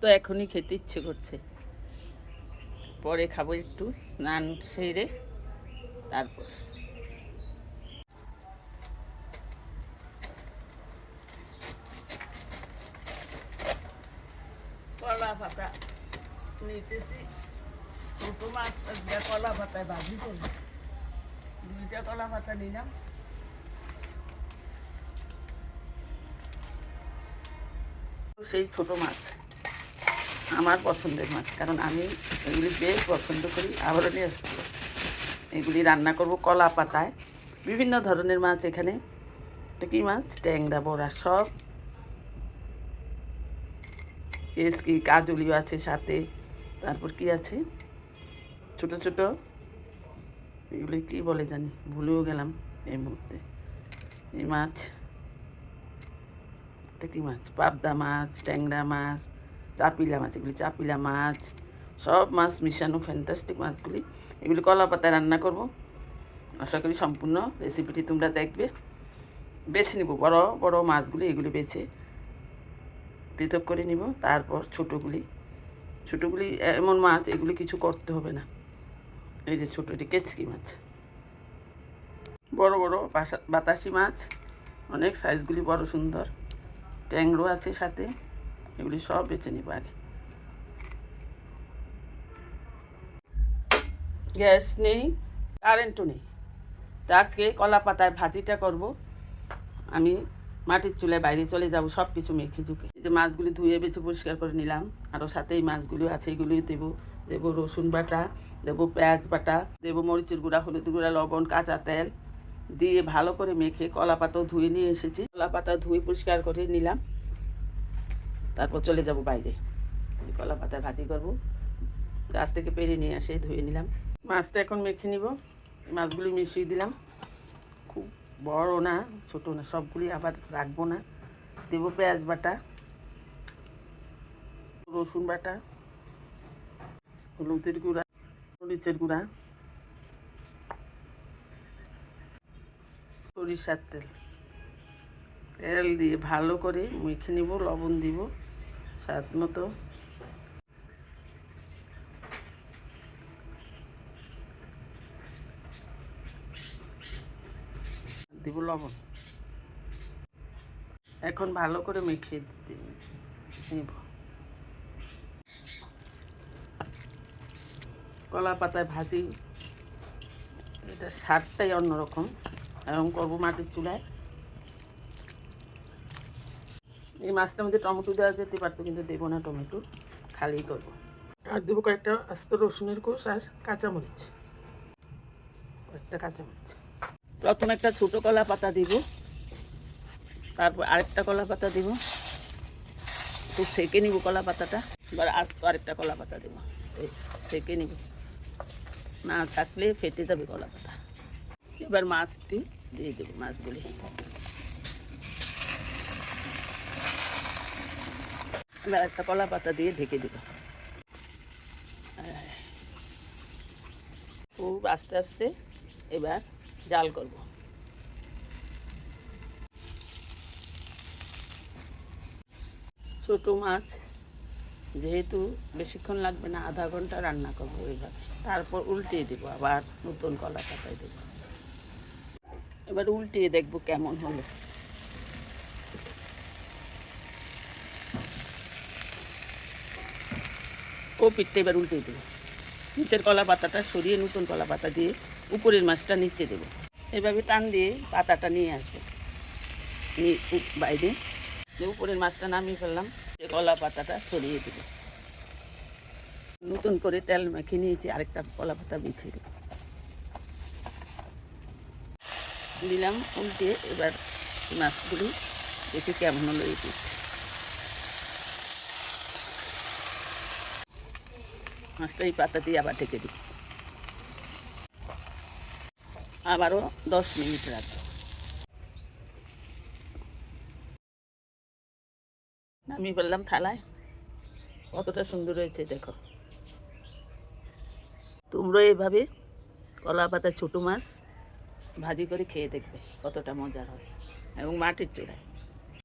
তো এখনই খেতে ইচ্ছে করছে, পরে খাবো একটু স্নান সেরে তারপর। কলা পাতা নিতেছি, ছোটো মাছ কলা পাতায় ভাজি করবো। 2টা কলা পাতা নিলাম। সেই ছোটো মাছ আমার পছন্দের মাছ, কারণ আমি এগুলি বেশ পছন্দ করি। আবারও নিয়ে আসছি, এগুলি রান্না করব কলা পাতায়। বিভিন্ন ধরনের মাছ এখানে। কী মাছ? ট্যাংরা, বড়া সব, কি কাজুলিও আছে সাথে। তারপর কি আছে ছোট ছোট, এগুলি কী বলে জানি, ভুলেও গেলাম এই মুহূর্তে। এই মাছ, এটা কী মাছ? পাবদা মাছ, ট্যাংরা মাছ, চাপিলা মাছ, এগুলি চাপিলা মাছ, সব মাছ মিশানো ফ্যান্টাস্টিক মাছগুলি। এগুলি কলা পাতায় রান্না করব। আশা করি সম্পূর্ণ রেসিপিটি তোমরা দেখবে। বেছে নিব বড় বড় মাছগুলি, এগুলি বেছে পৃথক করে নিব। তারপর ছোটোগুলি এমন মাছ, এগুলি কিছু করতে হবে না। এই যে ছোটো, এটি কেচকি মাছ। বড় বড় বাতাসি মাছ, অনেক সাইজগুলি বড় সুন্দর। ট্যাংরো আছে সাথে, এগুলি সব বেছে নিব আগে। গ্যাস নেই, কারেন্টও নেই। তা আজকে কলা পাতায় ভাজিটা করব। আমি মাটির চুলায় বাইরে চলে যাব সব কিছু মেখে ঝুঁকে। এই যে মাছগুলি ধুয়ে বেছে পরিষ্কার করে নিলাম, আরও সাথে এই মাছগুলো আছে, এগুলি দেবো রসুন বাটা, দেবো পেঁয়াজ বাটা, দেবো মরিচের গুঁড়া, হলুদ গুঁড়া, লবণ, কাঁচা তেল দিয়ে ভালো করে মেখে, কলা পাতাও ধুয়ে নিয়ে এসেছি, কলা পাতা ধুয়ে পরিষ্কার করে নিলাম। তারপর চলে যাব বাইরে, কলা পাতায় ভাজি করব। গাছ থেকে পেরে নিয়ে আসে ধুয়ে নিলাম। মাছটা এখন মেখে নিব। মাছগুলি মিশিয়ে দিলাম, খুব বড় না ছোটো না, সবগুলি আবার রাখবো না। দেবো পেঁয়াজ বাটা, রসুন বাটা, হলুদের গুঁড়া, মরিচের গুঁড়া, সরিষার তেল। তেল দিয়ে ভালো করে মেখে নেব, লবণ দিব স্বাদ মতো। দিব লবণ। এখন ভালো করে মেখে নেব। কলা পাতায় ভাজি, এটা স্বাদটাই অন্যরকম। এরকম করবো মাটির চুলায়। এই মাছটার মধ্যে টমেটো দেওয়া যেতে পারতো, কিন্তু দেবো না টমেটো, খালি করবো। আর দেবো কয়েকটা আস্ত রসুনের কোষ আর কাঁচামরিচ, কয়েকটা কাঁচামরিচ। প্রথম একটা ছোটো কলা পাতা দিব, তারপর আরেকটা কলা পাতা দিব, একটু সেঁকে নিব কলা পাতাটা। এবার আস্ত আরেকটা কলা পাতা দেবো, সেঁকে নিব, না থাকলে ফেটে যাবে কলা পাতা। এবার মাছটি দিয়ে দেবো, মাছগুলি এবার একটা কলা পাতা দিয়ে ঢেকে দেবো। খুব আস্তে আস্তে এবার জাল করব। ছোটো মাছ যেহেতু বেশিক্ষণ লাগবে না, আধা ঘন্টা রান্না করবো এইভাবে। তারপর উল্টিয়ে দেবো, আবার নতুন কলা পাতায় দেবো। এবার উল্টিয়ে দেখবো কেমন হলো। পিঠটা এবার উল্টিয়ে দেবো। নিচের কলা পাতাটা সরিয়ে নতুন কলা পাতা দিয়ে উপরের মাছটা নিচে দেবো। এভাবে টান দিয়ে পাতাটা নিয়ে আসবো বাইরে। উপরের মাছটা নামিয়ে ফেললাম, কলা পাতাটা সরিয়ে দেবো। নতুন করে তেল মেখে নিয়েছি, আরেকটা কলা পাতা বিছিয়ে দেবো, দিলাম উল্টে। এবার মাছগুলি দেখে কেমন হলো এই পিঠ। মাছটা এই পাতা দিয়ে আবার ঢেকে দিই, আবারও 10 মিনিট রাখবো। নামিয়ে ফেললাম থালায়। কতটা সুন্দর হয়েছে দেখো। তোমরা এভাবে কলা পাতা ছোটো মাছ ভাজি করে খেয়ে দেখবে, কতটা মজার হয়, এবং মাটির চুলায়।